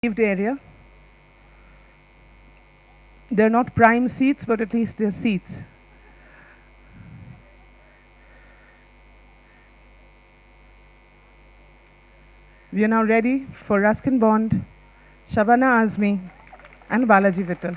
area. They're not prime seats, but at least they're seats. We are now ready for Ruskin Bond, Shabana Azmi, and Balaji Vittal.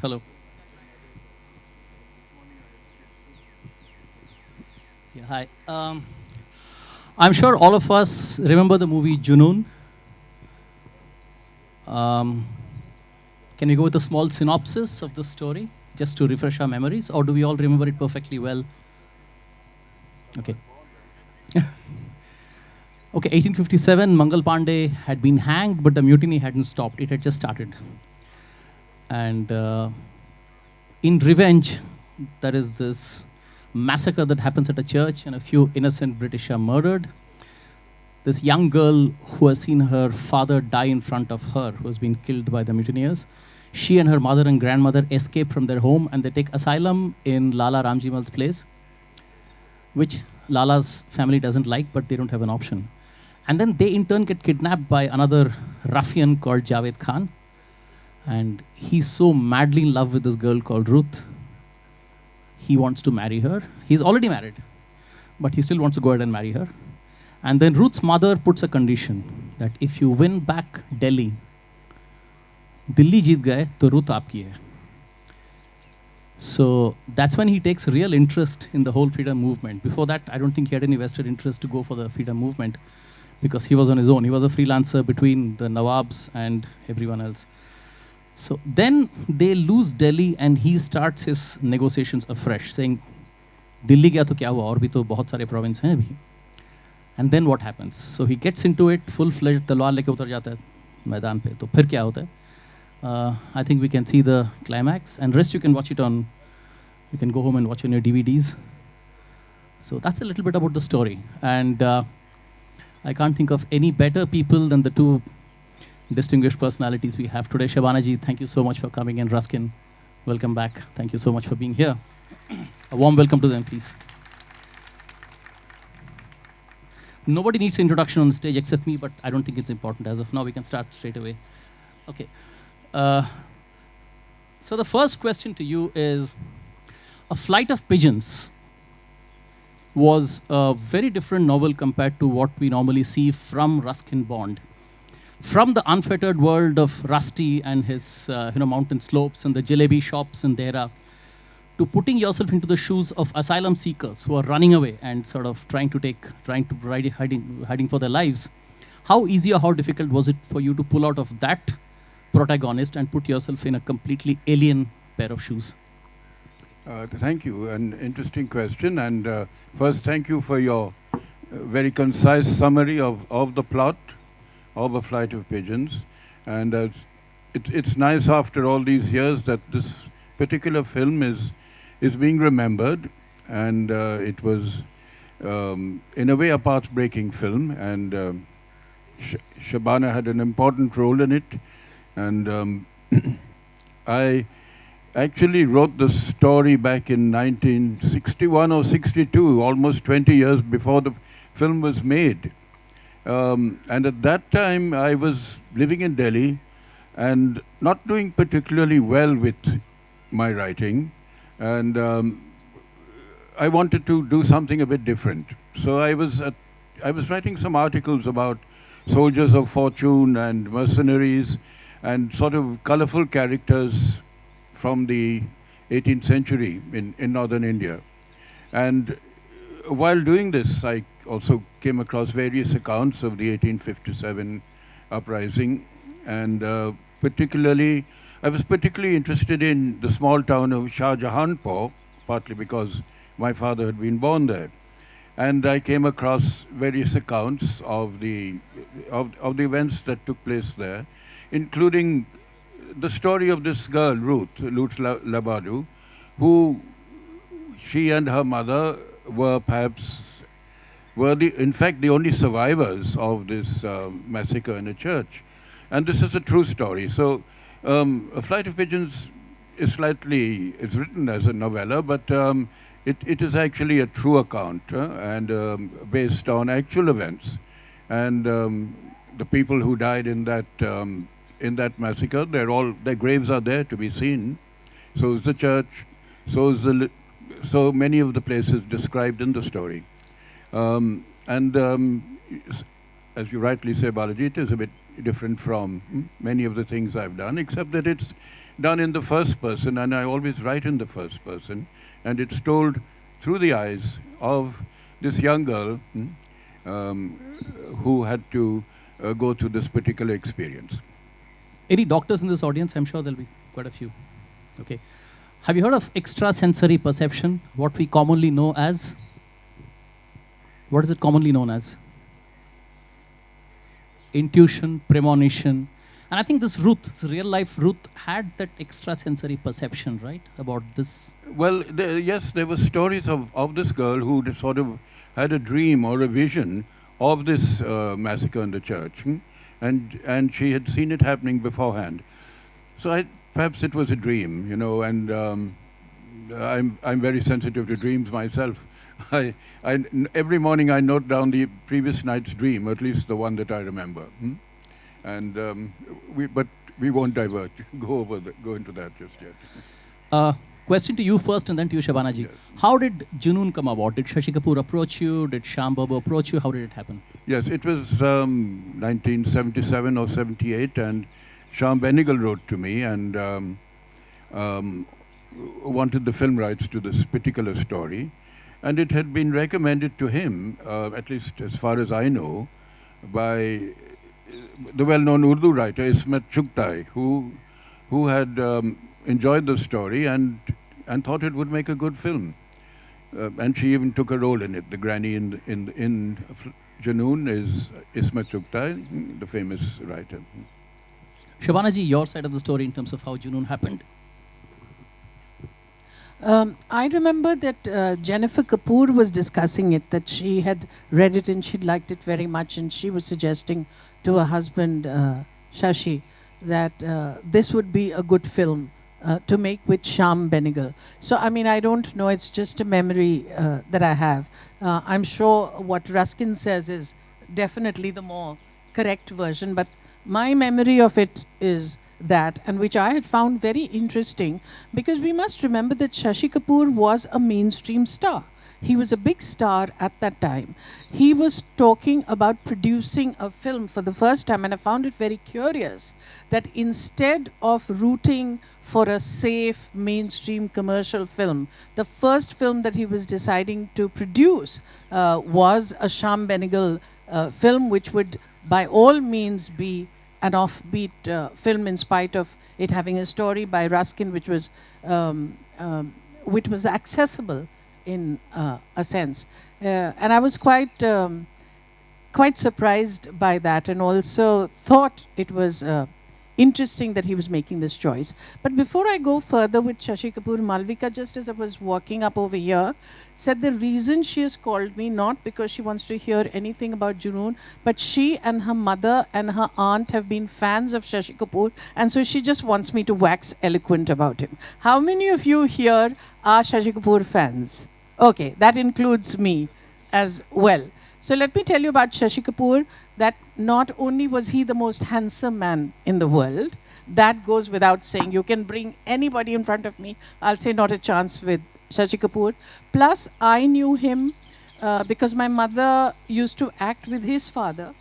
Hello. Yeah, hi. I'm sure all of us remember the movie Junoon. Um, can we go with a small synopsis of the story just to refresh our memories, or do we all remember it perfectly well? Okay. Okay, 1857, Mangal Pandey had been hanged, but the mutiny hadn't stopped. It had just started. And in revenge, there is this massacre that happens at a church, and a few innocent British are murdered. This young girl who has seen her father die in front of her, who has been killed by the mutineers, she and her mother and grandmother escape from their home and they take asylum in Lala Ramjimal's place, which Lala's family doesn't like, but they don't have an option. And then they in turn get kidnapped by another ruffian called Javed Khan. And he's so madly in love with this girl called Ruth. He wants to marry her. He's already married, but he still wants to go ahead and marry her. And then Ruth's mother puts a condition that if you win back Delhi, Delhi jeet gaye, to Ruth aapki hai. So that's when he takes real interest in the whole freedom movement. Before that, I don't think he had any vested interest to go for the freedom movement because he was on his own. He was a freelancer between the Nawabs and everyone else. So then they lose Delhi and he starts his negotiations afresh, saying, Delhi gaya to kya hua, aur bhi to bahut sare province hain abhi. And then what happens? So he gets into it, full-fledged, तलवार लेके उतर जाता है मैदान पे. तो फिर क्या होता है? I think we can see the climax, and rest you can watch it on. You can go home and watch on your DVDs. So that's a little bit about the story, and I can't think of any better people than the two distinguished personalities we have today. Shabana ji, thank you so much for coming, and Ruskin, welcome back. Thank you so much for being here. A warm welcome to them, please. Nobody needs introduction on stage except me, but I don't think it's important. As of now, we can start straight away. Okay. So the first question to you is, A Flight of Pigeons was a very different novel compared to what we normally see from Ruskin Bond. From the unfettered world of Rusty and his mountain slopes and the jalebi shops in Dehra, to putting yourself into the shoes of asylum seekers who are running away and sort of hiding for their lives. How easy or how difficult was it for you to pull out of that protagonist and put yourself in a completely alien pair of shoes? Thank you. An interesting question. And first, thank you for your very concise summary of the plot of A Flight of Pigeons. And it's nice after all these years that this particular film is being remembered. And it was, in a way, a path-breaking film. And Shabana had an important role in it. And I actually wrote the story back in 1961 or 62, almost 20 years before the film was made. And at that time, I was living in Delhi and not doing particularly well with my writing. And I wanted to do something a bit different. So I was writing some articles about soldiers of fortune and mercenaries and sort of colorful characters from the 18th century in northern India. And while doing this, I also came across various accounts of the 1857 uprising. And I was particularly interested in the small town of Shah Jahanpur, partly because my father had been born there. and I came across various accounts of the events that took place there, including the story of this girl, Ruth Labadu, who she and her mother were in fact, the only survivors of this massacre in a church. And this is a true story. So, A Flight of Pigeons is written as a novella, but it is actually a true account and based on actual events. And the people who died in that massacre, their graves are there to be seen. So is the church. So many of the places described in the story. As you rightly say, Balaji, it is a bit different from many of the things I've done, except that it's done in the first person, and I always write in the first person, and it's told through the eyes of this young girl who had to go through this particular experience. Any doctors in this audience? I'm sure there'll be quite a few. Okay. Have you heard of extrasensory perception? What we commonly know as? What is it commonly known as? Intuition, premonition. And I think this real life Ruth, had that extrasensory perception, right? About this. Well, yes, there were stories of this girl who sort of had a dream or a vision of this massacre in the church. And she had seen it happening beforehand. So perhaps it was a dream, and I'm very sensitive to dreams myself. Every morning I note down the previous night's dream, at least the one that I remember. And but we won't divert, go into that just yet. Question to you first and then to you, Shabana ji. Yes. How did Junoon come about? Did Shashi Kapoor approach you? Did Shyam Babu approach you? How did it happen? Yes, it was 1977 or 78, and Shyam Benegal wrote to me and wanted the film rights to this particular story. And it had been recommended to him, at least as far as I know, by the well-known Urdu writer Ismet Chugtai, who had enjoyed the story and thought it would make a good film. And she even took a role in it. The granny in Junoon is Ismet Chugtai, the famous writer. Shabana ji, your side of the story in terms of how Junoon happened. I remember that Jennifer Kapoor was discussing it, that she had read it and she'd liked it very much, and she was suggesting to her husband, Shashi, that this would be a good film to make with Shyam Benegal. So, I mean, I don't know, it's just a memory that I have. I'm sure what Ruskin says is definitely the more correct version, but my memory of it is that, and which I had found very interesting, because we must remember that Shashi Kapoor was a mainstream star. He was a big star at that time. He was talking about producing a film for the first time, and I found it very curious that instead of rooting for a safe mainstream commercial film, the first film that he was deciding to produce was a Shyam Benegal film, which would by all means be an offbeat film, in spite of it having a story by Ruskin, which was accessible in a sense. And I was quite surprised by that, and also thought it was interesting that he was making this choice. But before I go further with Shashi Kapoor, Malvika, just as I was walking up over here, said the reason she has called me, not because she wants to hear anything about Junoon, but she and her mother and her aunt have been fans of Shashi Kapoor, and so she just wants me to wax eloquent about him. How many of you here are Shashi Kapoor fans? Okay, that includes me as well. So let me tell you about Shashi Kapoor, that not only was he the most handsome man in the world, that goes without saying. You can bring anybody in front of me, I'll say not a chance with Shashi Kapoor. Plus, I knew him because my mother used to act with his father,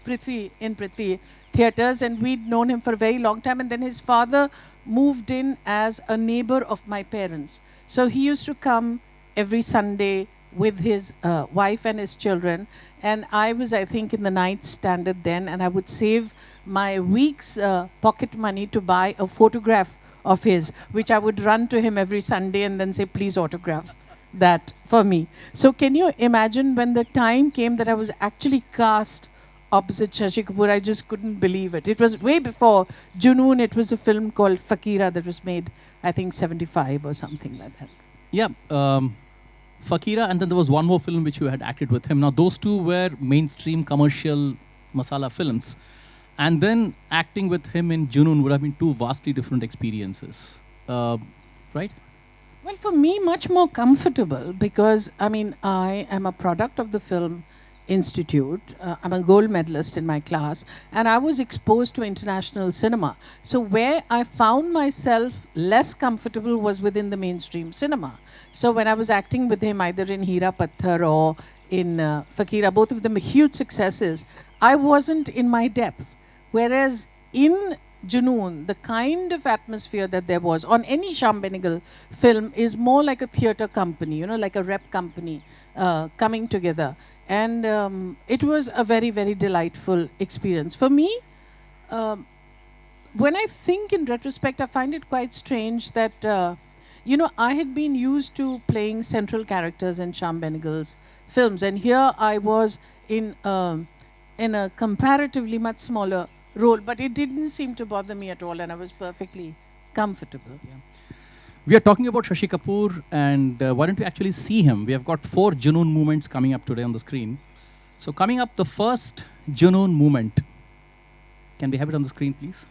in Prithvi Theatres, and we'd known him for a very long time. And then his father moved in as a neighbor of my parents. So he used to come every Sunday with his wife and his children, and I was, I think, in the ninth standard then, and I would save my week's pocket money to buy a photograph of his, which I would run to him every Sunday and then say, please autograph that for me. So can you imagine when the time came that I was actually cast opposite Shashi Kapoor, I just couldn't believe it. It was way before Junoon. It was a film called Fakira that was made, I think, 75 or something like that. Yeah, Fakira, and then there was one more film which you had acted with him. Now, those two were mainstream commercial masala films. And then acting with him in Junoon would have been two vastly different experiences. Right? Well, for me, much more comfortable because, I mean, I am a product of the Film Institute. I'm a gold medalist in my class, and I was exposed to international cinema. So where I found myself less comfortable was within the mainstream cinema. So when I was acting with him either in Hira Patthar or in Fakira, both of them huge successes, I wasn't in my depth. Whereas in Junoon, the kind of atmosphere that there was on any Shyam Benegal film is more like a theatre company, you know, like a rep company coming together. And it was a very, very delightful experience. For me, when I think in retrospect, I find it quite strange that, you know, I had been used to playing central characters in Shyam Benegal's films. And here I was in a comparatively much smaller role, but it didn't seem to bother me at all, and I was perfectly comfortable. Yeah. We are talking about Shashi Kapoor, and why don't we actually see him? We have got 4 Junoon moments coming up today on the screen. So coming up, the first Junoon moment. Can we have it on the screen, please?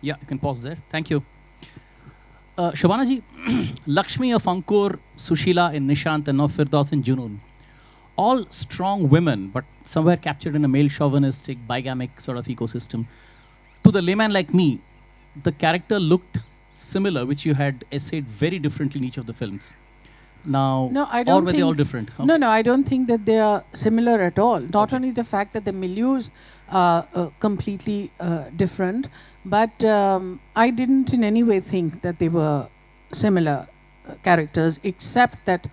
Yeah, you can pause there. Thank you. Shabana ji, Lakshmi of Ankur, Sushila in Nishant, and now Firdaus in Junoon. All strong women, but somewhere captured in a male chauvinistic, bigamic sort of ecosystem. To the layman like me, the character looked similar, which you had essayed very differently in each of the films. Now, No, I don't or were they all different? No, no, I don't think that they are similar at all. Not only the fact that the milieus are completely different, but I didn't in any way think that they were similar characters, except that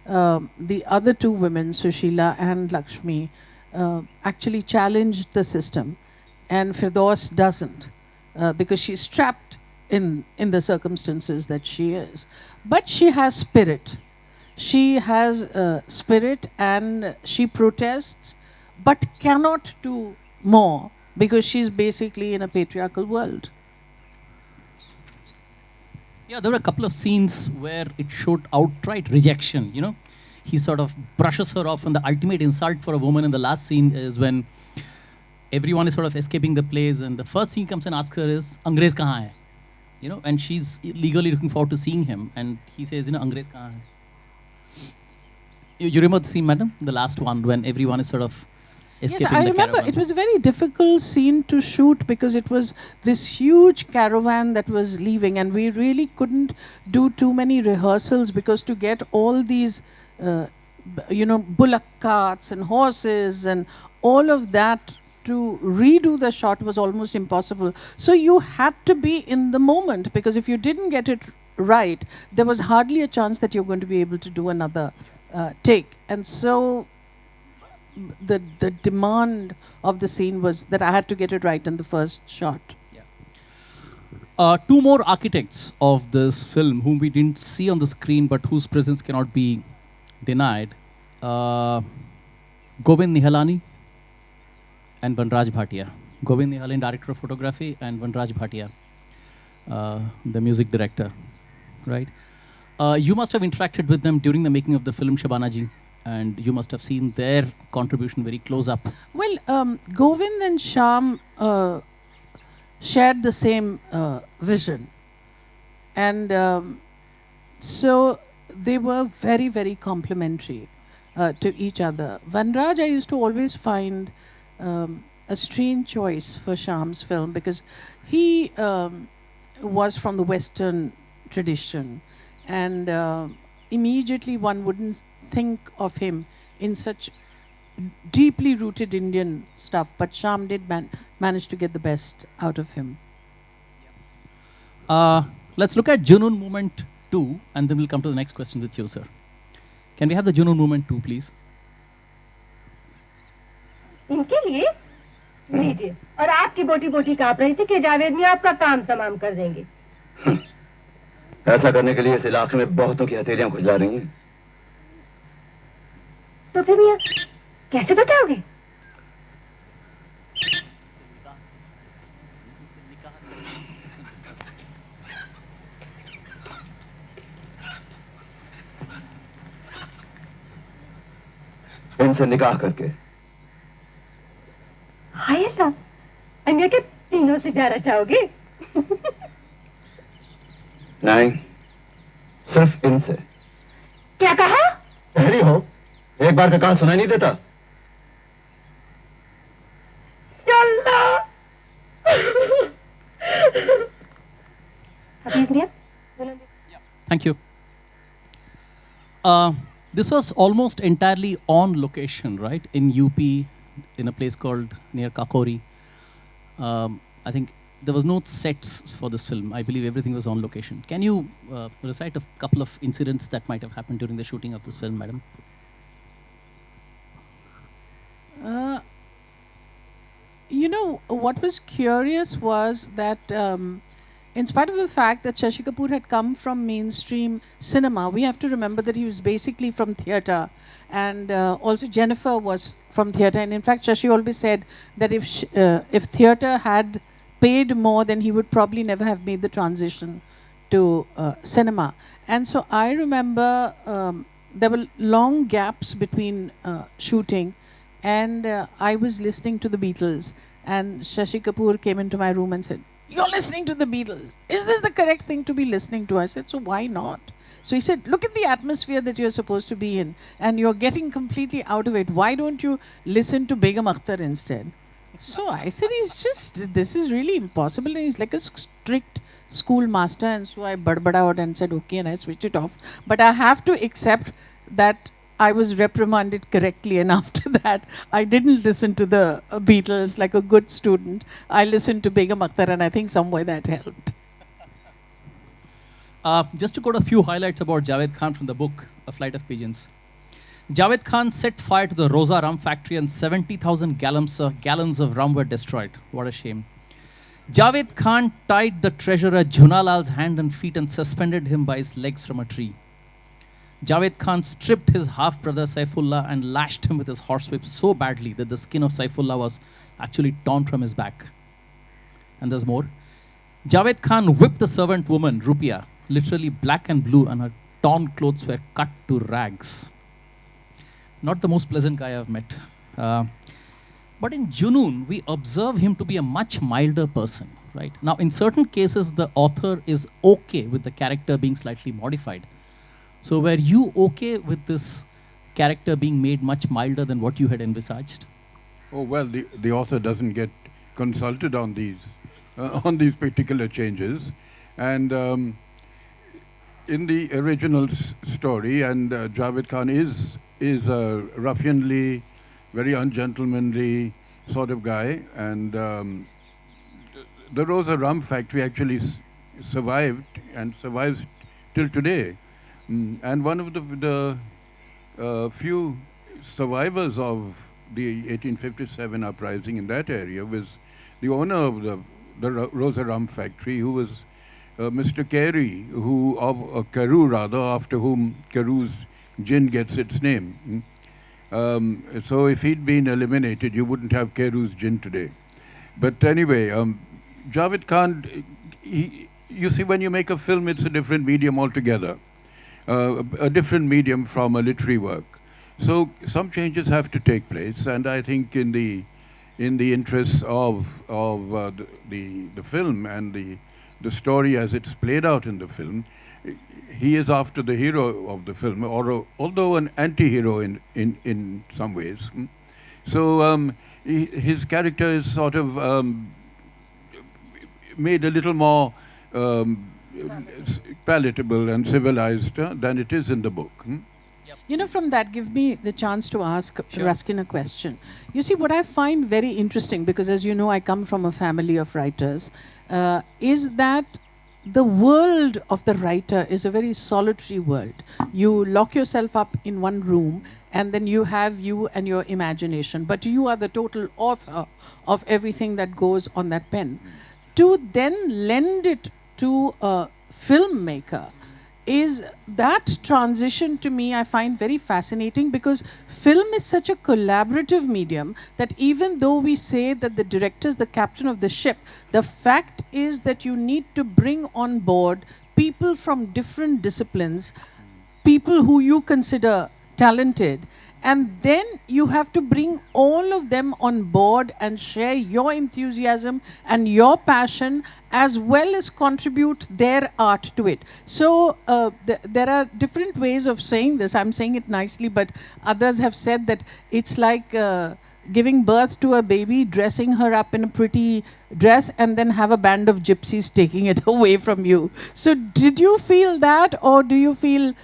the other two women, Sushila and Lakshmi, actually challenged the system, and Firdaus doesn't, because she's trapped in the circumstances that she is. But she has spirit. She has spirit, and she protests, but cannot do more because she's basically in a patriarchal world. Yeah, there were a couple of scenes where it showed outright rejection, you know. He sort of brushes her off, and the ultimate insult for a woman in the last scene is when everyone is sort of escaping the place, and the first thing he comes and asks her is, Angrez kahan hai? You know, and she's eagerly looking forward to seeing him, and he says, you know, Angrez kahan hai? You remember the scene, madam? The last one, when everyone is sort of escaping Yes, I the remember. caravan. It was a very difficult scene to shoot because it was this huge caravan that was leaving, and we really couldn't do too many rehearsals because to get all these, you know, bullock carts and horses and all of that to redo the shot was almost impossible. So you had to be in the moment, because if you didn't get it right, there was hardly a chance that you're going to be able to do another take. And so the demand of the scene was that I had to get it right in the first shot. Two more architects of this film whom we didn't see on the screen but whose presence cannot be denied. Govind Nihalani and Vanraj Bhatia. Govind Nihalani, director of photography, and Vanraj Bhatia, the music director, right? You must have interacted with them during the making of the film, Shabana ji, and you must have seen their contribution very close up. Well, Govind and Shyam shared the same vision, and so they were very, very complementary to each other. Vanraj, I used to always find a strange choice for Shyam's film because he was from the Western tradition, and immediately one wouldn't think of him in such deeply rooted Indian stuff. But Shyam did manage to get the best out of him. Let's look at Junoon movement 2, and then we'll come to the next question with you, sir. Can we have the Junoon movement 2, please? इनके लिए लीजिए और आपकी बोटी बोटी कांप रही थी कि जावेद में आपका काम तमाम कर देंगे। ऐसा करने के लिए इस इलाके में बहुतों की हथेलियां खुजला रही हैं। तो फिर मियां कैसे बचाओगे? इनसे निकाह करके। हाय साहब, अन्य के तीनों से जाना चाहोगे? नहीं, सिर्फ इनसे। क्या कहा? ठहरी हो, एक बार का कहा सुनाई नहीं देता। चलना। हफीज मियां, Thank you. This was almost entirely on location, right? In UP, in a place called near Kakori. I think there was no sets for this film. I believe everything was on location. Can you recite a couple of incidents that might have happened during the shooting of this film, madam? You know, what was curious was that in spite of the fact that Shashi Kapoor had come from mainstream cinema, we have to remember that he was basically from theatre, and also Jennifer was from theatre. And in fact, Shashi always said that if theatre had paid more, then he would probably never have made the transition to cinema. And so I remember there were long gaps between shooting, and I was listening to the Beatles, and Shashi Kapoor came into my room and said, "You're listening to the Beatles. Is this the correct thing to be listening to?" I said, "So why not?" So he said, "Look at the atmosphere that you're supposed to be in, and you're getting completely out of it. Why don't you listen to Begum Akhtar instead?" So I said, this is really impossible. And he's like a strict schoolmaster. And so I badbadawed and said, okay, and I switched it off. But I have to accept that I was reprimanded correctly, and after that, I didn't listen to the Beatles like a good student. I listened to Begum Akhtar, and I think some way that helped. Just to quote a few highlights about Javed Khan from the book, A Flight of Pigeons. Javed Khan set fire to the Rosa rum factory and 70,000 gallons of rum were destroyed. What a shame. Javed Khan tied the treasurer Junalal's hand and feet and suspended him by his legs from a tree. Javed Khan stripped his half-brother Saifullah and lashed him with his horsewhip so badly that the skin of Saifullah was actually torn from his back. And there's more. Javed Khan whipped the servant woman, Rupiah, literally black and blue, and her torn clothes were cut to rags. Not the most pleasant guy I've met. But in Junoon, we observe him to be a much milder person, right? Now, in certain cases, the author is okay with the character being slightly modified. So were you okay with this character being made much milder than what you had envisaged? Oh, well, the author doesn't get consulted on these particular changes. And in the original story, and Javed Khan is a ruffianly, very ungentlemanly sort of guy. And the Rosa rum factory actually survived and survives till today. And one of the few survivors of the 1857 uprising in that area was the owner of the Rosa rum factory, who was Mr. Carey, of Carew rather, after whom Carew's gin gets its name. So if he'd been eliminated, you wouldn't have Carew's gin today. But anyway, Javed Khan, you see, when you make a film, it's a different medium altogether. A different medium from a literary work. So some changes have to take place, and I think in the interests of the film and the story as it's played out in the film, he is after the hero of the film, although an anti-hero in some ways. So his character is sort of made a little more palatable and civilized than it is in the book. You know, from that, give me the chance to ask Ruskin a question. You see, what I find very interesting, because as you know, I come from a family of writers, is that the world of the writer is a very solitary world. You lock yourself up in one room, and then you have you and your imagination, but you are the total author of everything that goes on that pen. To then lend it to a filmmaker, is that transition, to me, I find very fascinating, because film is such a collaborative medium that even though we say that the director is the captain of the ship, the fact is that you need to bring on board people from different disciplines, people who you consider talented, and then you have to bring all of them on board and share your enthusiasm and your passion, as well as contribute their art to it. So there are different ways of saying this. I'm saying it nicely, but others have said that it's like giving birth to a baby, dressing her up in a pretty dress, and then have a band of gypsies taking it away from you. So did you feel that, or do you feel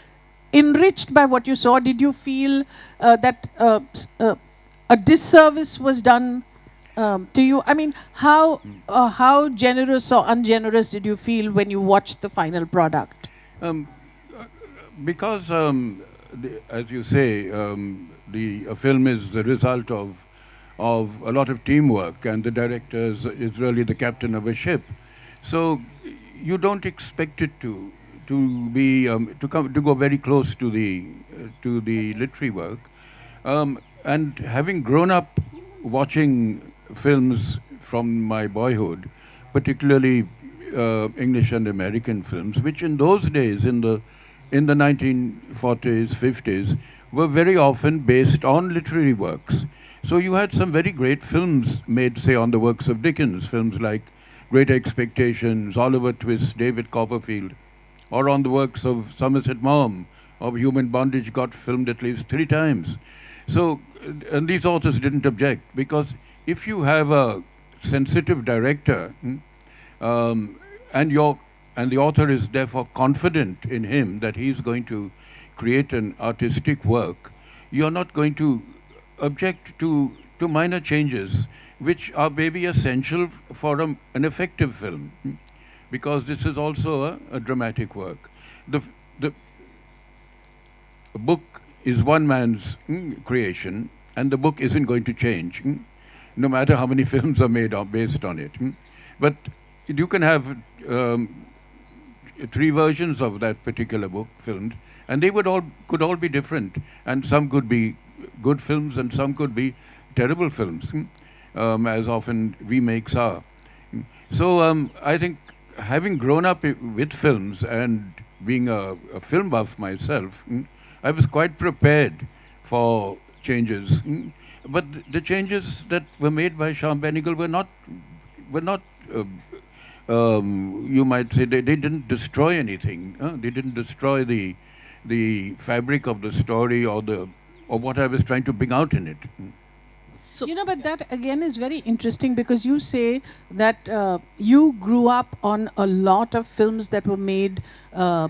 enriched by what you saw? Did you feel that a disservice was done to you? I mean, how generous or ungenerous did you feel when you watched the final product? Because, as you say, a film is the result of a lot of teamwork, and the director is really the captain of a ship. So you don't expect it to go very close to the literary work, and having grown up watching films from my boyhood, particularly English and American films, which in those days, in the 1940s, 50s, were very often based on literary works. So you had some very great films made, say, on the works of Dickens, films like Great Expectations, Oliver Twist, David Copperfield, or on the works of Somerset Maugham, of Human Bondage, got filmed at least 3 times. So, and these authors didn't object, because if you have a sensitive director, and the author is therefore confident in him that he's going to create an artistic work, you're not going to object to minor changes, which are maybe essential for an effective film. Because this is also a dramatic work. The book is one man's creation, and the book isn't going to change, no matter how many films are made based on it. But you can have 3 versions of that particular book filmed, and they could all be different, and some could be good films, and some could be terrible films, as often remakes are. So I think, having grown up with films and being a film buff myself, I was quite prepared for changes. But the changes that were made by Shyam Benegal were not you might say, they didn't destroy anything. They didn't destroy the fabric of the story or what I was trying to bring out in it. So, you know, but that again is very interesting, because you say that you grew up on a lot of films that were made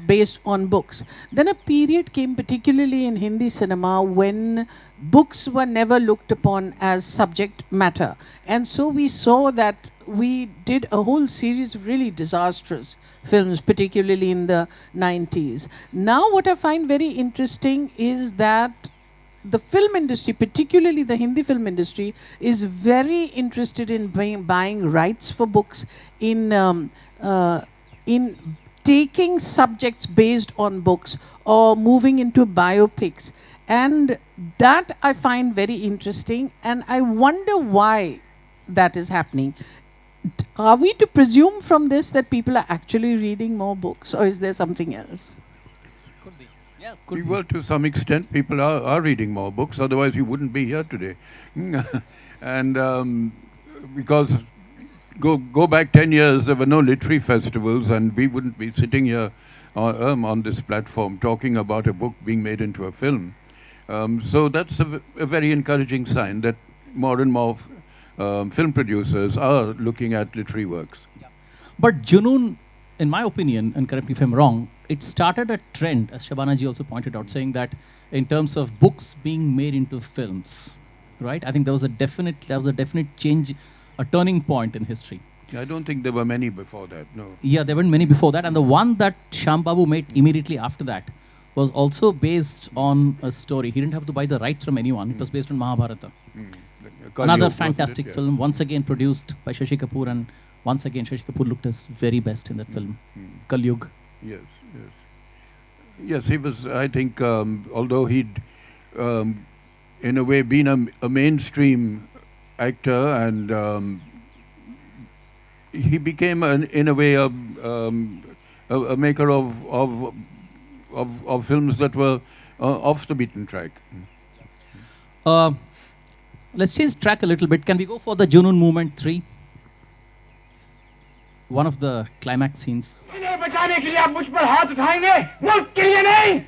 based on books. Then a period came, particularly in Hindi cinema, when books were never looked upon as subject matter. And so we saw that we did a whole series of really disastrous films, particularly in the 90s. Now what I find very interesting is that the film industry, particularly the Hindi film industry, is very interested in buying rights for books, in taking subjects based on books or moving into biopics. And that I find very interesting, and I wonder why that is happening. Are we to presume from this that people are actually reading more books, or is there something else? Could be. Yeah, could be. Well, to some extent, people are reading more books, otherwise you wouldn't be here today. And because go back 10 years, there were no literary festivals, and we wouldn't be sitting here on this platform talking about a book being made into a film. So that's a very encouraging sign that more and more film producers are looking at literary works. But Junoon, in my opinion, and correct me if I'm wrong, it started a trend, as Shabana ji also pointed out, saying that in terms of books being made into films, right? I think there was a definite change, a turning point in history. I don't think there were many before that, no. Yeah, there weren't many before that. And the one that Shyam Babu made immediately after that was also based on a story. He didn't have to buy the rights from anyone. It was based on Mahabharata. Another fantastic film, once again produced by Shashi Kapoor, and once again Shashi Kapoor looked his very best in that film. Kalyug. Yes, yes. Yes, he was, I think, although he'd, in a way, been a mainstream actor, and he became, in a way, a maker of films that were off the beaten track. Let's change track a little bit. Can we go for the Junoon Movement 3? One of the climax scenes. इन्हें बचाने के लिए आप मुझ पर हाथ उठाएंगे, मुल्क के लिए नहीं।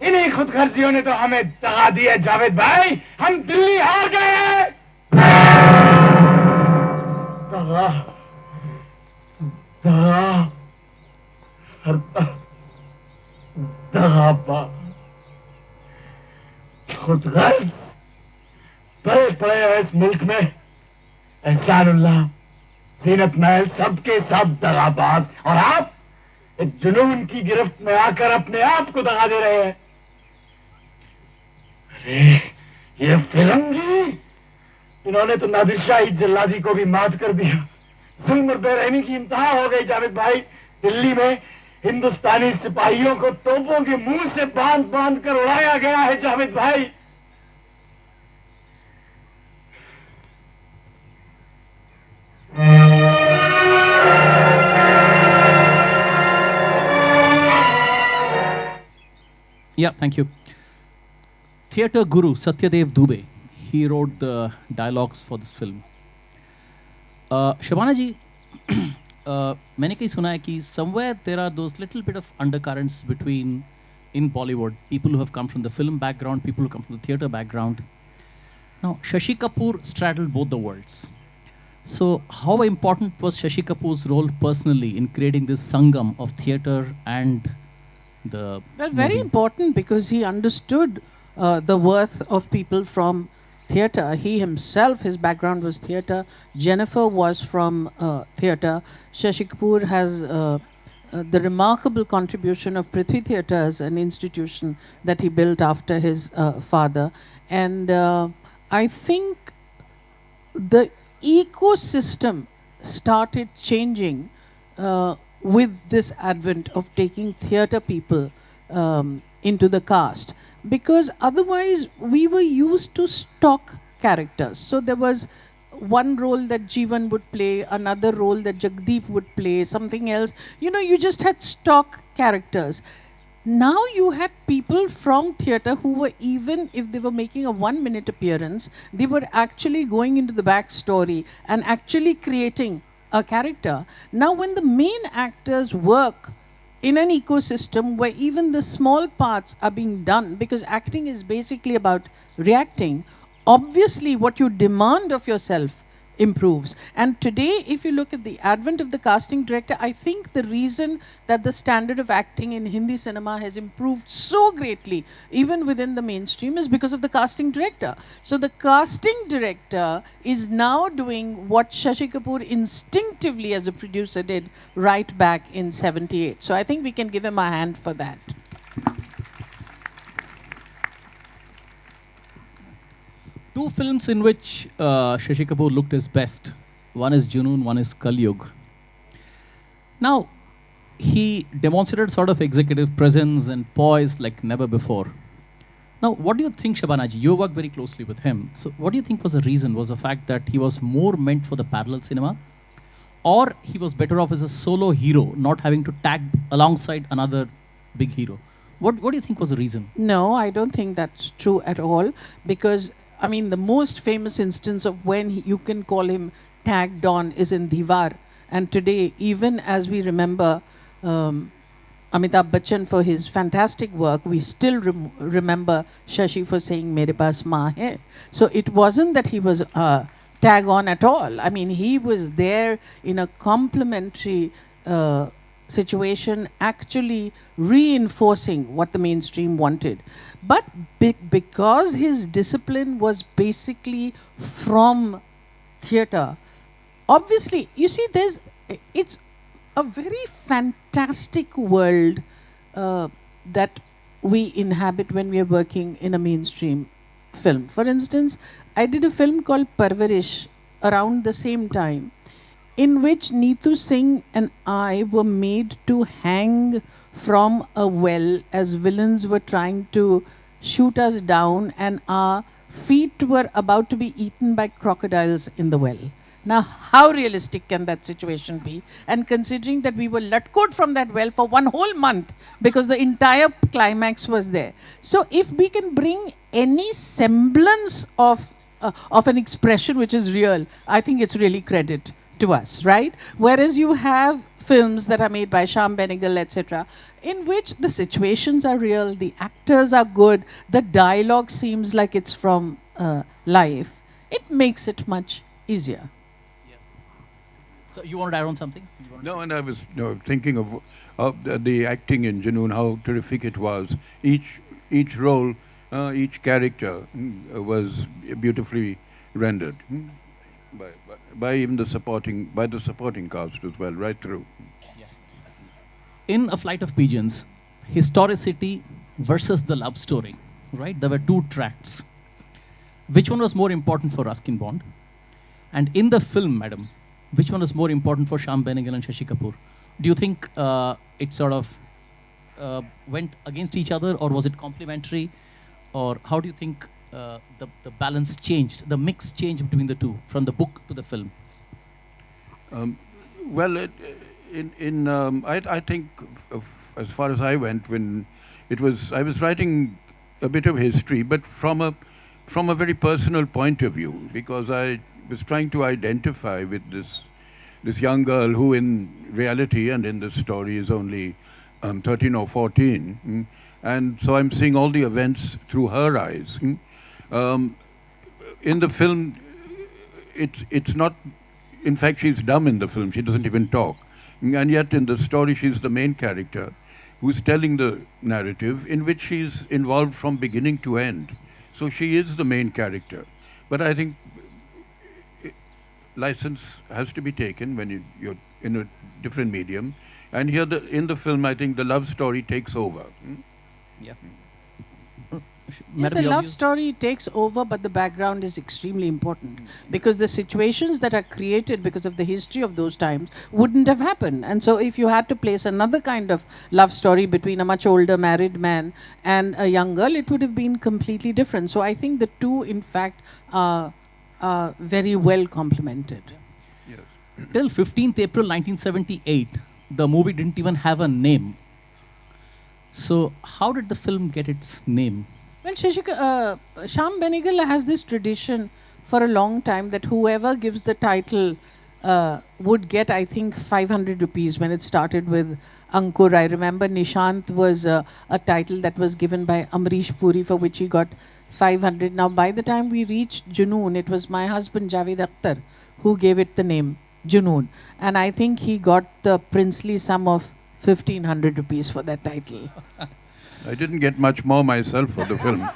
इन्हीं खुदगर्जियों ने तो हमें दगा दिया जावेद भाई, हम दिल्ली हार गए हैं। दगा, दगा, दगा, खुदगर्ज, बड़े पड़े हैं इस मुल्क में, एहसानुल्लाह, जीनत महल, सबके सब दगाबाज, और आप एक जुनून की गिरफ्त में आकर अपने आप को दगा दे रहे हैं। अरे ये फिरंगी, इन्होंने तो नादिर शाही जल्लादी को भी मात कर दिया। जुल्म और बेरहमी की इंतहा हो गई जावेद भाई। दिल्ली में हिंदुस्तानी सिपाहियों को तोपों के मुंह से बांध बांध कर उड़ाया गया है जावेद भाई। Yeah, thank you. Theatre guru Satyadev Dubey, he wrote the dialogues for this film. Shabana ji, मैंने कहीं सुना है कि somewhere there are those little bit of undercurrents between in Bollywood, people who have come from the film background, people who come from the theatre background. Now, Shashi Kapoor straddled both the worlds. So, how important was Shashi Kapoor's role personally in creating this sangam of theatre and the... Well, very important, because he understood the worth of people from theatre. He himself, his background was theatre. Jennifer was from theatre. Shashi Kapoor has the remarkable contribution of Prithvi Theatre as an institution that he built after his father. And I think the ecosystem started changing with this advent of taking theatre people into the cast, because otherwise we were used to stock characters. So there was one role that Jeevan would play, another role that Jagdeep would play, something else. You know, you just had stock characters. Now you had people from theatre who were, even if they were making a 1-minute appearance, they were actually going into the backstory and actually creating a character. Now when the main actors work in an ecosystem where even the small parts are being done, because acting is basically about reacting, obviously what you demand of yourself improves. And today, if you look at the advent of the casting director, I think the reason that the standard of acting in Hindi cinema has improved so greatly, even within the mainstream, is because of the casting director. So the casting director is now doing what Shashi Kapoor instinctively as a producer did right back in '78. So I think we can give him a hand for that. Two films in which Shashi Kapoor looked his best. One is Junoon, one is Kalyug. Now, he demonstrated sort of executive presence and poise like never before. Now, what do you think, Shabana ji? You worked very closely with him. So, what do you think was the reason? Was the fact that he was more meant for the parallel cinema? Or he was better off as a solo hero, not having to tag alongside another big hero? What do you think was the reason? No, I don't think that's true at all, because I mean, the most famous instance of when you can call him tagged on is in Diwar. And today, even as we remember Amitabh Bachchan for his fantastic work, we still remember Shashi for saying, "Mere paas maa hai." So it wasn't that he was tag on at all. I mean, he was there in a complementary situation, actually reinforcing what the mainstream wanted. But because his discipline was basically from theatre, obviously, you see, it's a very fantastic world that we inhabit when we are working in a mainstream film. For instance, I did a film called Parvarish around the same time, in which Neetu Singh and I were made to hang from a well as villains were trying to shoot us down, and our feet were about to be eaten by crocodiles in the well. Now, how realistic can that situation be? And considering that we were latkoed from that well for one whole month because the entire climax was there. So, if we can bring any semblance of an expression which is real, I think it's really credit to us, right? Whereas you have films that are made by Shyam Benegal, etc., in which the situations are real, the actors are good, the dialogue seems like it's from life. It makes it much easier. So you wanted to add on something? No, and I was thinking of the acting in Junoon, how terrific it was. Each role, each character was beautifully rendered by even the supporting cast as well, right through. Yeah. In A Flight of Pigeons, historicity versus the love story, right? There were two tracks. Which one was more important for Ruskin Bond? And in the film, madam, which one was more important for Shyam Benegal and Shashi Kapoor? Do you think it sort of went against each other, or was it complementary? Or how do you think the balance changed, the mix changed between the two, from the book to the film? Well, I think as far as I went, when I was writing a bit of history, but from a very personal point of view, because I was trying to identify with this young girl who in reality and in the story is only 13 or 14. And so I'm seeing all the events through her eyes. In the film, it's not, in fact, she's dumb in the film. She doesn't even talk. And yet in the story, she's the main character who's telling the narrative in which she's involved from beginning to end. So she is the main character. But I think license has to be taken when you're in a different medium. And here in the film, I think the love story takes over. Yeah. Yes, the love story takes over, but the background is extremely important, because the situations that are created because of the history of those times wouldn't have happened. And so if you had to place another kind of love story between a much older married man and a young girl, it would have been completely different. So I think the two, in fact, are very well complemented. Yes. Till 15th April 1978, the movie didn't even have a name. So how did the film get its name? Well, Shyam Benegal has this tradition for a long time that whoever gives the title would get, I think, 500 rupees when it started with Ankur. I remember Nishant was a title that was given by Amrish Puri, for which he got 500. Now, by the time we reached Junoon, it was my husband Javed Akhtar who gave it the name Junoon. And I think he got the princely sum of 1500 rupees for that title. I didn't get much more myself for the film.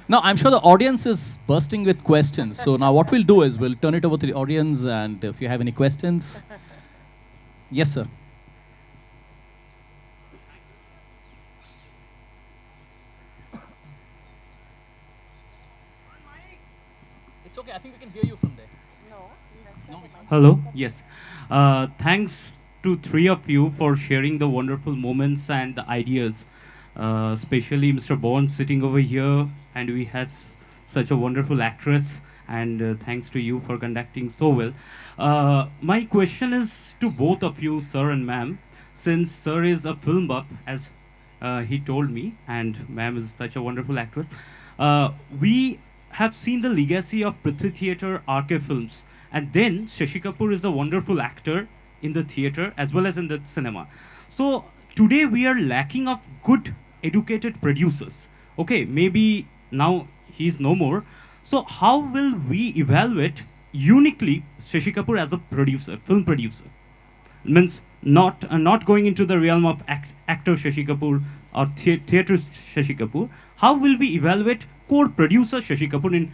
Now, I'm sure the audience is bursting with questions. So now what we'll do is we'll turn it over to the audience, and if you have any questions. Yes, sir. It's okay. I think we can hear you from there. No. Hello. Yes. Thanks to three of you for sharing the wonderful moments and the ideas. Especially Mr. Bond sitting over here, and we had such a wonderful actress. And thanks to you for conducting so well. My question is to both of you, sir and ma'am, since sir is a film buff, as he told me, and ma'am is such a wonderful actress. We have seen the legacy of Prithvi Theatre archive films, and then Shashi Kapoor is a wonderful actor in the theatre as well as in the cinema. So today we are lacking of good educated producers. Okay, maybe now he's no more. So how will we evaluate uniquely Shashi Kapoor as a producer, film producer? Means not going into the realm of actor Shashi Kapoor or theatre Shashi Kapoor. How will we evaluate core producer Shashi Kapoor in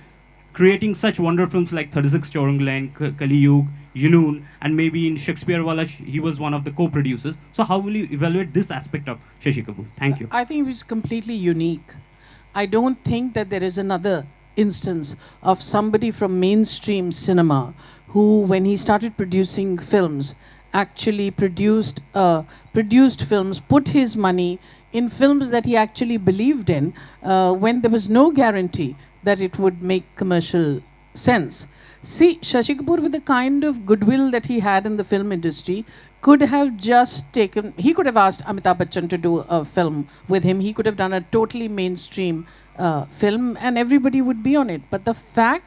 creating such wonder films like 36 Chaurang Lane, Kali Yug, Junoon, and maybe in Shakespeare Wala he was one of the co-producers. So how will you evaluate this aspect of Shashi Kapoor? Thank you. I think it was completely unique. I don't think that there is another instance of somebody from mainstream cinema who, when he started producing films, actually produced films, put his money in films that he actually believed in, when there was no guarantee that it would make commercial sense. See, Shashi Kapoor, with the kind of goodwill that he had in the film industry, could have just taken, he could have asked Amitabh Bachchan to do a film with him. He could have done a totally mainstream film and everybody would be on it. But the fact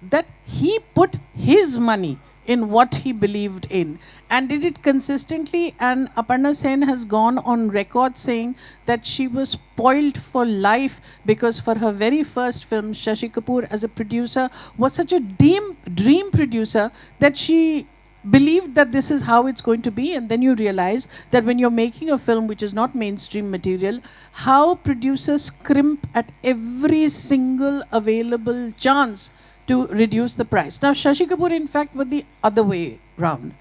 that he put his money in what he believed in and did it consistently, and Aparna Sen has gone on record saying that she was spoiled for life because for her very first film, Shashi Kapoor as a producer was such a dream producer that she believed that this is how it's going to be. And then you realize that when you're making a film which is not mainstream material, how producers scrimp at every single available chance to reduce the price. Now, Shashi Kapoor, in fact, went the other way round.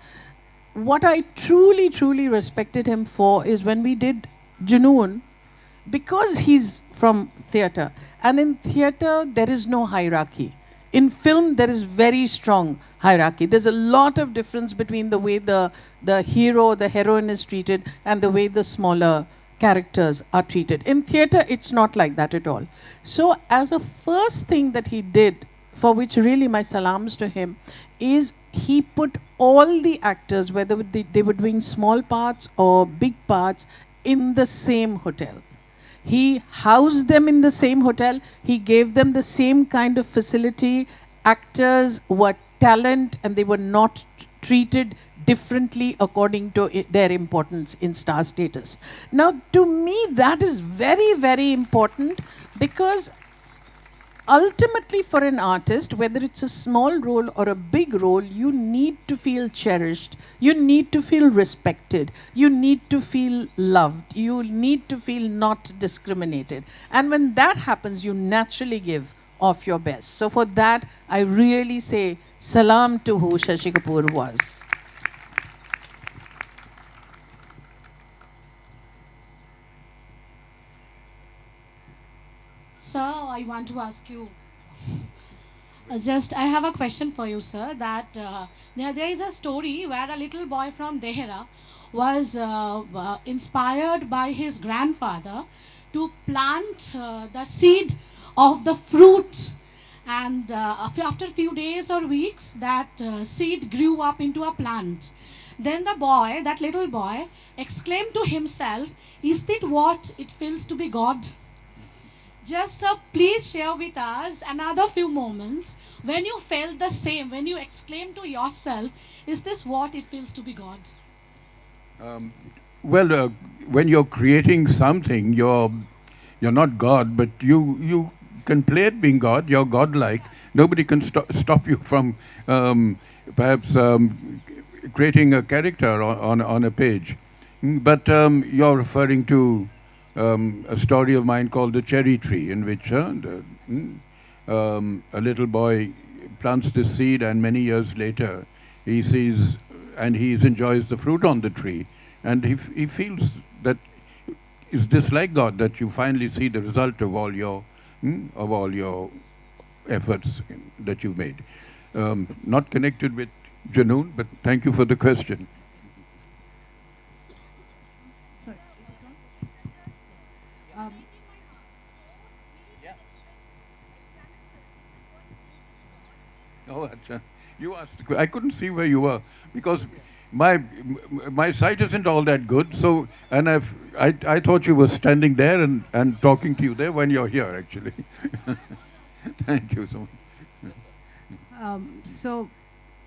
What I truly respected him for is when we did Junoon, because he's from theatre, and in theatre there is no hierarchy. In film, there is very strong hierarchy. There's a lot of difference between the way the hero, the heroine is treated and the way the smaller characters are treated. In theatre, it's not like that at all. So as a first thing that he did, for which really my salams to him, is he put all the actors, whether they were doing small parts or big parts, in the same hotel. He housed them in the same hotel. He gave them the same kind of facility. Actors were talent and they were not treated differently according to their importance in star status. Now, to me, that is very important, because ultimately for an artist, whether it's a small role or a big role, you need to feel cherished, you need to feel respected, you need to feel loved, you need to feel not discriminated. And when that happens, you naturally give of your best. So for that, I really say salam to who Shashi Kapoor was. Sir, I want to ask you, I have a question for you, sir, that there is a story where a little boy from Dehra was inspired by his grandfather to plant the seed of the fruit, and after a few days or weeks, that seed grew up into a plant. Then that little boy, exclaimed to himself, "Is that what it feels to be God?" Just please share with us another few moments when you felt the same, when you exclaimed to yourself, "Is this what it feels to be God?" Well, when you're creating something, you're not God, but you can play at being God. You're godlike. Nobody can stop you from perhaps creating a character on a page. But you're referring to a story of mine called The Cherry Tree, in which a little boy plants this seed, and many years later he sees and he enjoys the fruit on the tree, and he feels that, is this like God, that you finally see the result of all your efforts that you've made. Not connected with Junoon, but thank you for the question. Oh, you asked. I couldn't see where you were because my sight isn't all that good. So, and I thought you were standing there and talking to you there when you're here, actually. Thank you so much. So,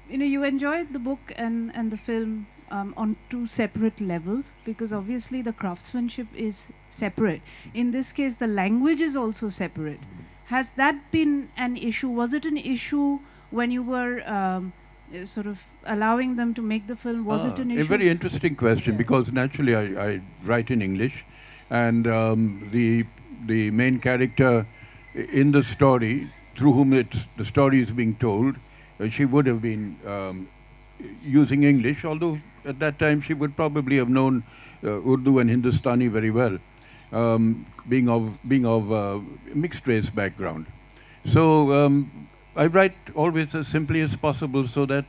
you enjoyed the book and the film on two separate levels, because obviously the craftsmanship is separate. In this case, the language is also separate. Has that been an issue? Was it an issue when you were sort of allowing them to make the film? Was it an issue? A very interesting question, because naturally I write in English, and the main character in the story, through whom the story is being told, she would have been using English, although at that time she would probably have known Urdu and Hindustani very well, being of mixed race background. So I write always as simply as possible, so that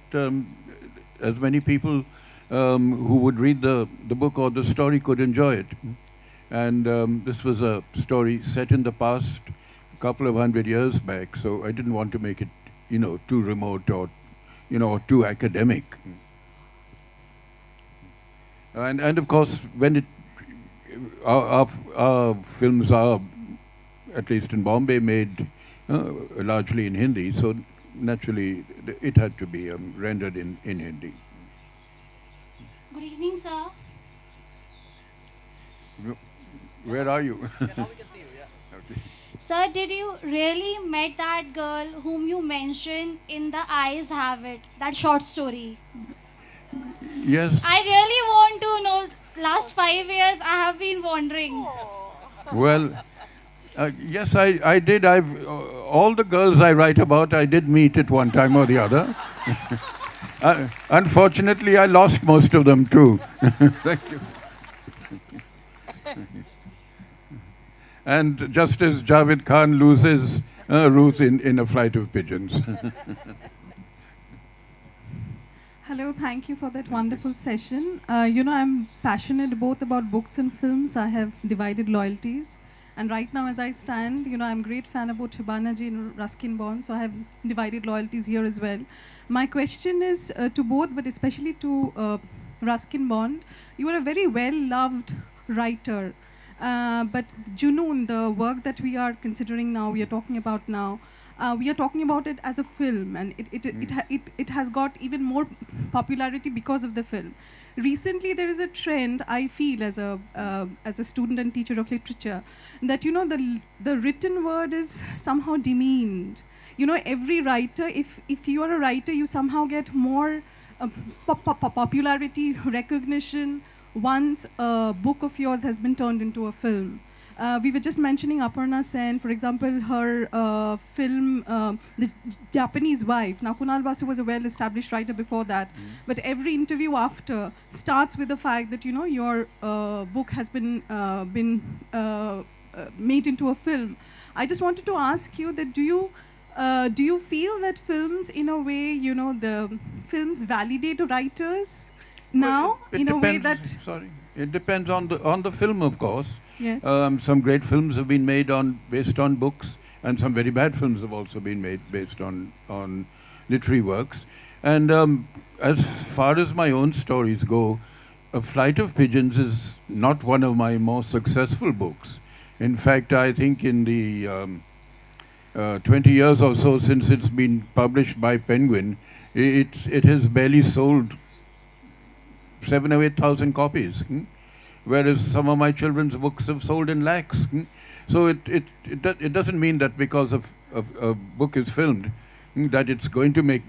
as many people who would read the book or the story could enjoy it. And this was a story set in the past, a couple of 100 years back, so I didn't want to make it, too remote or, or too academic. And of course, when our films are, at least in Bombay, made largely in Hindi, so naturally it had to be rendered in Hindi. Good evening, sir. Where are you? Yeah, now we can see you, yeah. Okay. Sir, did you really met that girl whom you mentioned in The Eyes Have It, that short story? Yes. I really want to know. Last 5 years I have been wondering. Well, yes, I did. All the girls I write about, I did meet at one time or the other. Unfortunately, I lost most of them too. Thank you. And just as Javed Khan loses Ruth in A Flight of Pigeons. Hello, thank you for that wonderful session. I'm passionate both about books and films. I have divided loyalties. And right now, as I stand, I'm a great fan about Shabana ji and Ruskin Bond, so I have divided loyalties here as well. My question is to both, but especially to Ruskin Bond. You are a very well-loved writer. But Junoon, the work that we are considering now, we are talking about now, we are talking about it as a film, and it has got even more popularity because of the film. Recently, there is a trend, I feel, as a student and teacher of literature, that the written word is somehow demeaned. Every writer, if you are a writer, you somehow get more popularity, recognition once a book of yours has been turned into a film. We were just mentioning Aparna Sen, for example, her film, The Japanese Wife. Now, Kunal Basu was a well-established writer before that, but every interview after starts with the fact that, your book has been made into a film. I just wanted to ask you that do you feel that films, in a way, the films validate writers now, well, in a way that... Sorry, it depends on the film, of course. Yes. Some great films have been made based on books, and some very bad films have also been made based on literary works. And as far as my own stories go, A Flight of Pigeons is not one of my more successful books. In fact, I think in the 20 years or so since it's been published by Penguin, it has barely sold 7,000 or 8,000 copies. Whereas some of my children's books have sold in lakhs. So it doesn't mean that because a book is filmed, that it's going to make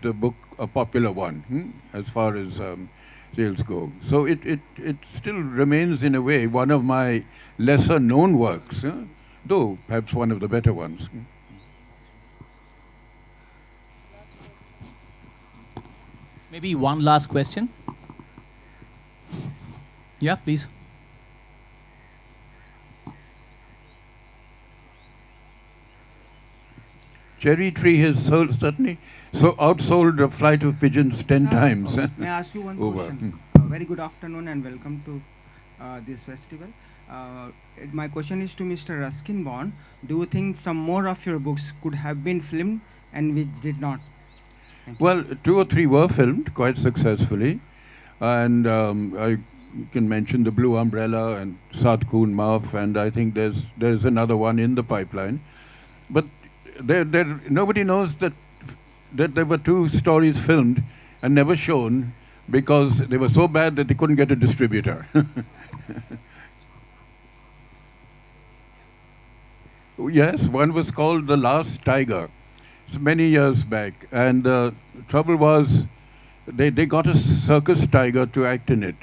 the book a popular one, as far as sales go. So it still remains, in a way, one of my lesser known works, though perhaps one of the better ones. Maybe one last question. Yeah, please. Cherry Tree has certainly outsold A Flight of Pigeons 10 times. May I ask you one over. question? Very good afternoon and welcome to this festival. My question is to Mr. Ruskin Bond. Do you think some more of your books could have been filmed and which did not? Well, 2 or 3 were filmed quite successfully. And I can mention The Blue Umbrella and Sat Khoon Maaf, and I think there's another one in the pipeline. But nobody knows that there were 2 stories filmed and never shown because they were so bad that they couldn't get a distributor. Yes, one was called The Last Tiger. It's many years back. And the trouble was, they got a circus tiger to act in it.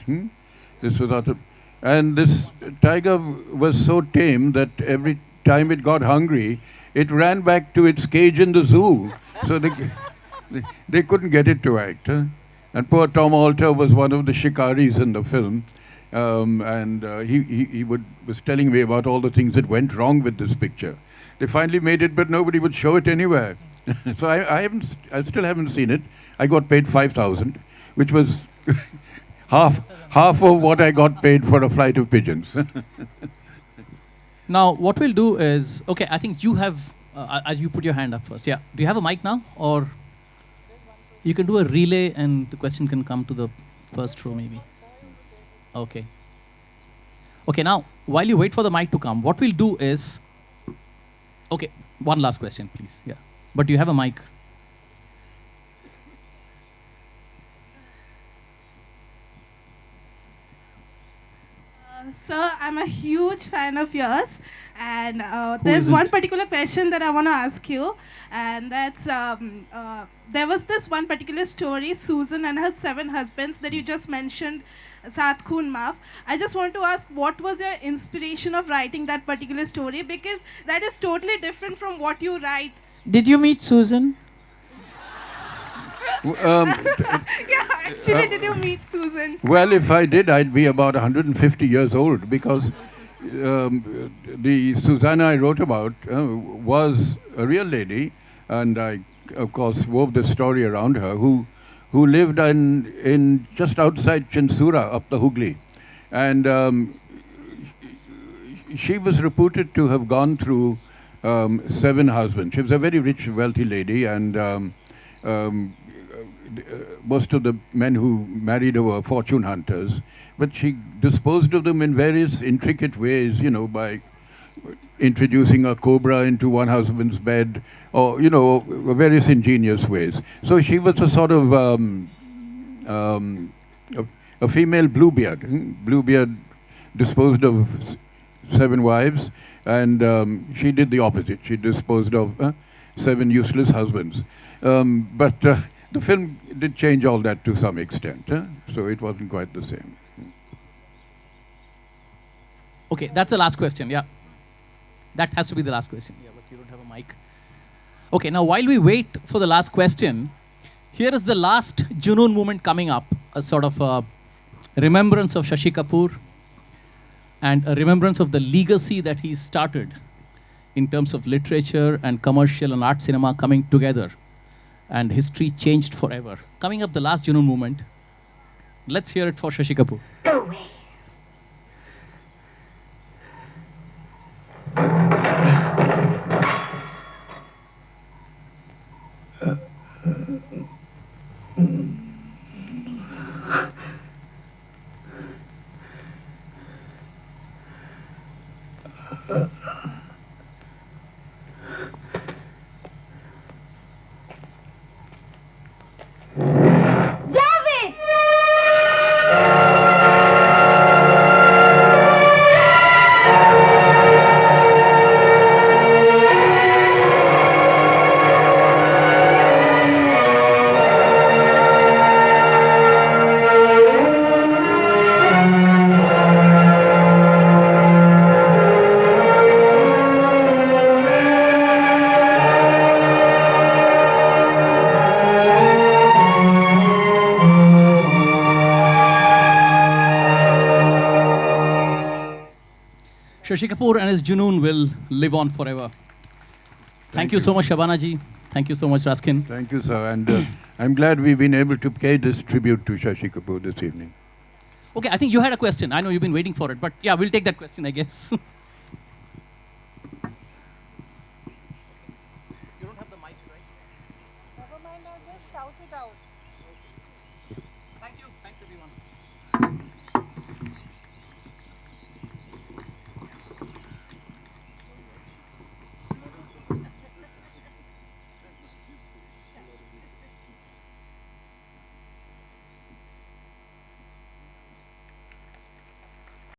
This was out of, and this tiger was so tame that every time it got hungry, it ran back to its cage in the zoo. So they couldn't get it to act. And poor Tom Alter was one of the shikaris in the film. And he was telling me about all the things that went wrong with this picture. They finally made it, but nobody would show it anywhere. So I still haven't seen it. I got paid 5,000, which was half of what I got paid for a flight of pigeons. Now, what we'll do is, okay, I think you have, you put your hand up first. Yeah. Do you have a mic now? Or you can do a relay and the question can come to the first row maybe. Okay. Okay, now, while you wait for the mic to come, what we'll do is, okay, one last question, please. Yeah. But you have a mic. Sir, I'm a huge fan of yours, and there's one particular question that I want to ask you, and that's there was this one particular story, Susan and her 7 husbands, that you just mentioned, Saat Khoon Maaf. I just want to ask, what was your inspiration of writing that particular story? Because that is totally different from what you write. Did you meet Susan? Yeah, actually, did you meet Susan? Well, if I did, I'd be about 150 years old, because the Susanna I wrote about was a real lady, and I, of course, wove the story around her, who lived in just outside Chinsura, up the Hooghly. And she was reputed to have gone through 7 husbands. She was a very rich, wealthy lady, and most of the men who married her were fortune hunters, but she disposed of them in various intricate ways, you know, by introducing a cobra into one husband's bed, or, you know, various ingenious ways. So she was a sort of a female Bluebeard. Bluebeard disposed of 7 wives, and she did the opposite. She disposed of 7 useless husbands. But the film did change all that to some extent, so it wasn't quite the same. Okay, that's the last question, yeah. That has to be the last question. Yeah, but you don't have a mic. Okay, now while we wait for the last question, here is the last Junoon movement coming up, a sort of a remembrance of Shashi Kapoor and a remembrance of the legacy that he started in terms of literature and commercial and art cinema coming together. And history changed forever. Coming up, the last Junoon movement. Let's hear it for Shashi Kapoor. Go away. Shashi Kapoor and his Junoon will live on forever. Thank you so much, Shabana ji. Thank you so much, Ruskin. Thank you, sir. And I'm glad we've been able to pay this tribute to Shashi Kapoor this evening. Okay, I think you had a question. I know you've been waiting for it, but yeah, we'll take that question, I guess. Thank you. Thanks, everyone.